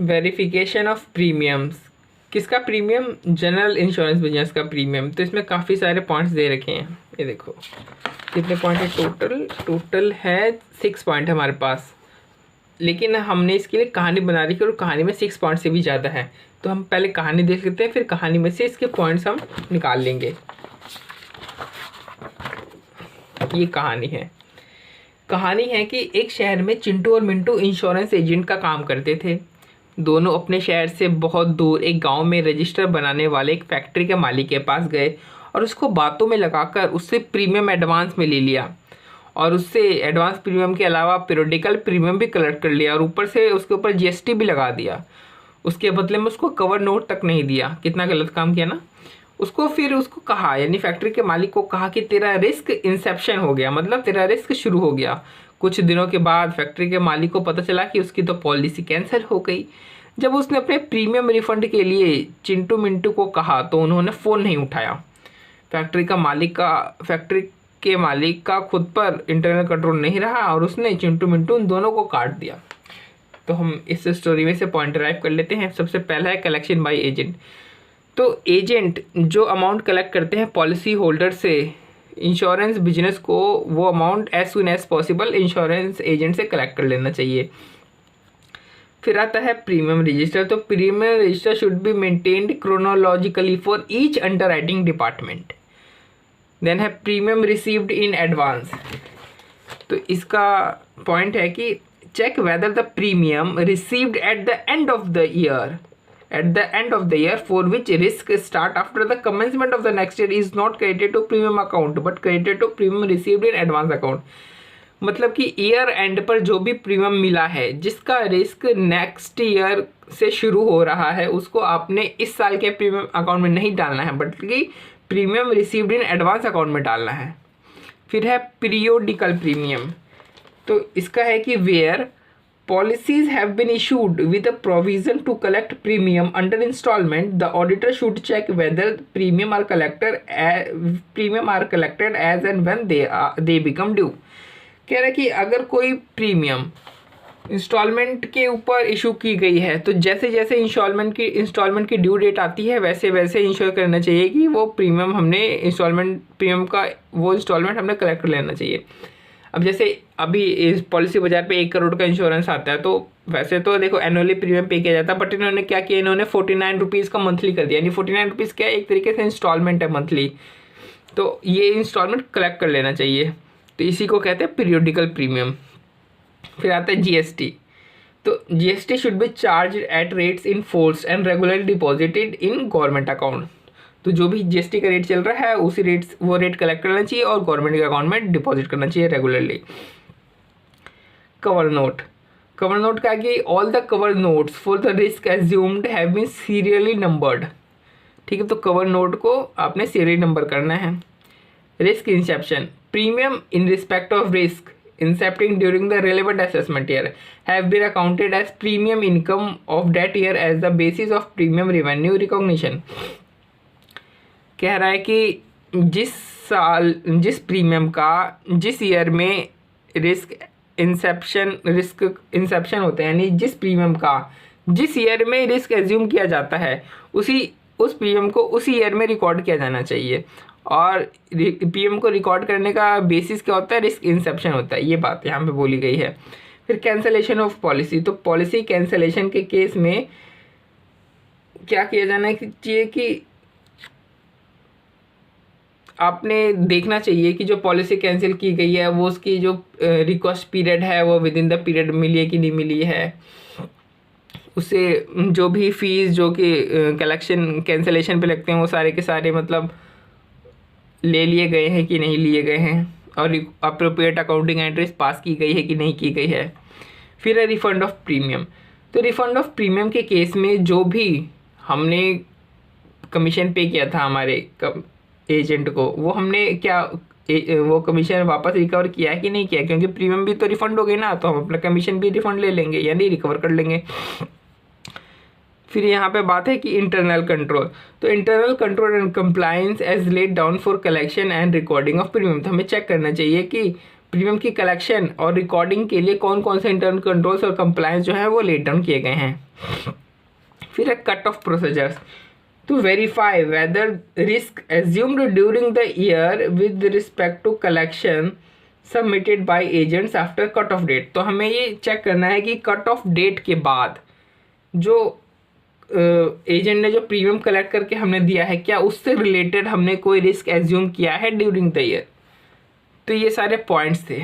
Verification of premiums. किसका premium? General insurance business का premium. तो इसमें काफ़ी सारे पॉइंट्स दे रखे हैं, ये देखो कितने पॉइंट है टोटल है 6 पॉइंट हमारे पास। लेकिन हमने इसके लिए कहानी बना रही है और कहानी में 6 पॉइंट से भी ज़्यादा है। तो हम पहले कहानी देख लेते हैं, फिर कहानी में से इसके पॉइंट्स हम निकाल लेंगे। ये कहानी है कि एक शहर में चिंटू और मिंटू इंश्योरेंस एजेंट का काम करते थे। दोनों अपने शहर से बहुत दूर एक गांव में रजिस्टर बनाने वाले एक फैक्ट्री के मालिक के पास गए और उसको बातों में लगाकर उससे प्रीमियम एडवांस में ले लिया और उससे एडवांस प्रीमियम के अलावा पीरियोडिकल प्रीमियम भी कलेक्ट कर लिया और ऊपर से उसके ऊपर जीएसटी भी लगा दिया। उसके बदले में उसको कवर नोट तक नहीं दिया। कितना गलत काम किया ना। उसको कहा, यानी फैक्ट्री के मालिक को कहा कि तेरा रिस्क इंसेप्शन हो गया, मतलब तेरा रिस्क शुरू हो गया। कुछ दिनों के बाद फैक्ट्री के मालिक को पता चला कि उसकी तो पॉलिसी कैंसिल हो गई। जब उसने अपने प्रीमियम रिफंड के लिए चिंटू मिंटू को कहा तो उन्होंने फ़ोन नहीं उठाया। फैक्ट्री के मालिक का खुद पर इंटरनल कंट्रोल नहीं रहा और उसने चिंटू मिंटू उन दोनों को काट दिया। तो हम इस स्टोरी में से पॉइंट ड्राइव कर लेते हैं। सबसे पहला है कलेक्शन बाय एजेंट। तो एजेंट जो अमाउंट कलेक्ट करते हैं पॉलिसी होल्डर से इंश्योरेंस बिजनेस को, वो amount as soon as possible insurance agent से कलेक्ट कर लेना चाहिए। फिर आता है प्रीमियम रजिस्टर। तो premium register should be maintained chronologically for each underwriting department. Then है प्रीमियम रिसीव्ड इन एडवांस। तो इसका पॉइंट है कि check whether the premium received at the end of the year for which risk start after the commencement of the next year is not credited to premium account but credited to premium received in advance account। मतलब कि year and पर जो भी premium मिला है जिसका risk next year से शुरू हो रहा है, उसको आपने इस साल के प्रीमियम अकाउंट में नहीं डालना है बल्कि premium received in advance account में डालना है। फिर है पीरियोडिकल प्रीमियम। तो इसका है कि where policies have been issued with a provision to collect premium under installment, the auditor should check whether premium are collected as and when they become due। कह रहा है कि अगर कोई प्रीमियम इंस्टॉलमेंट के ऊपर इशू की गई है तो जैसे जैसे इंस्टॉलमेंट की ड्यू डेट आती है वैसे वैसे इंश्योर करना चाहिए कि वो प्रीमियम हमने इंस्टॉलमेंट हमने कलेक्ट कर लेना चाहिए। अब जैसे अभी इस पॉलिसी बाजार पे 1 करोड़ का इंश्योरेंस आता है तो वैसे तो देखो एनुअली प्रीमियम पे किया जाता है, बट इन्होंने क्या किया, इन्होंने 49 रुपीज़ का मंथली कर दिया। यानी 49 रुपीज़ क्या है, एक तरीके से इंस्टॉलमेंट है मंथली। तो ये इंस्टॉलमेंट कलेक्ट कर लेना चाहिए। तो इसी को कहते हैं पीरियोडिकल प्रीमियम। फिर आता है जीएसटी। तो GST should be charge at rates in force and regularly deposited in government account. तो जो भी जीएसटी का रेट चल रहा है उसी वो रेट कलेक्ट करना चाहिए और गवर्नमेंट के अकाउंट में डिपॉजिट करना चाहिए रेगुलरली। कवर नोट का कि all the cover notes for the risk assumed have been serially numbered. ठीक है, तो कवर नोट को आपने सीरियली नंबर करना है। Risk Inception. Premium in respect of risk incepting during the relevant assessment year have been accounted as premium income of that year as the basis of premium revenue recognition। कह रहा है कि जिस premium का जिस year में risk Inception होता है, यानी जिस प्रीमियम का जिस ईयर में रिस्क एज्यूम किया जाता है उस प्रीमियम को उसी ईयर में रिकॉर्ड किया जाना चाहिए। और प्रीमियम को रिकॉर्ड करने का बेसिस क्या होता है, रिस्क इंसेप्शन होता है। ये बात यहाँ पे बोली गई है। फिर कैंसलेशन ऑफ पॉलिसी। तो पॉलिसी कैंसलेशन के केस में क्या किया जाना चाहिए कि आपने देखना चाहिए कि जो पॉलिसी कैंसिल की गई है वो उसकी जो रिक्वेस्ट पीरियड है वो विद इन द पीरियड मिली है कि नहीं मिली है। उससे जो भी फीस जो कि कलेक्शन कैंसलेशन पे लगते हैं वो सारे के सारे मतलब ले लिए गए हैं कि नहीं लिए गए हैं, और अप्रोप्रिएट अकाउंटिंग एंट्रीज पास की गई है कि नहीं की गई है। फिर है रिफंड ऑफ प्रीमियम। तो रिफंड ऑफ प्रीमियम के केस में जो भी हमने कमीशन पे किया था हमारे एजेंट को, वो हमने वो कमीशन वापस रिकवर किया है कि नहीं किया, क्योंकि प्रीमियम भी तो रिफंड हो गई ना, तो हम अपना कमीशन भी रिफंड ले लेंगे यानी रिकवर कर लेंगे। फिर यहाँ पे बात है कि इंटरनल कंट्रोल। तो internal control and compliance as laid down for collection and recording of premium. तो हमें चेक करना चाहिए कि प्रीमियम की कलेक्शन और रिकॉर्डिंग के लिए कौन कौन से इंटरनल कंट्रोल्स और कंप्लायंस जो है वो लेट डाउन किए गए हैं। फिर है cut off procedures to verify whether risk assumed during the year with respect to collection submitted by agents after cut off date. तो हमें ये चेक करना है कि कट ऑफ डेट के बाद जो एजेंट ने जो प्रीमियम कलेक्ट करके हमने दिया है क्या उससे रिलेटेड हमने कोई रिस्क एज्यूम किया है ड्यूरिंग द ईयर। तो ये सारे पॉइंट्स थे।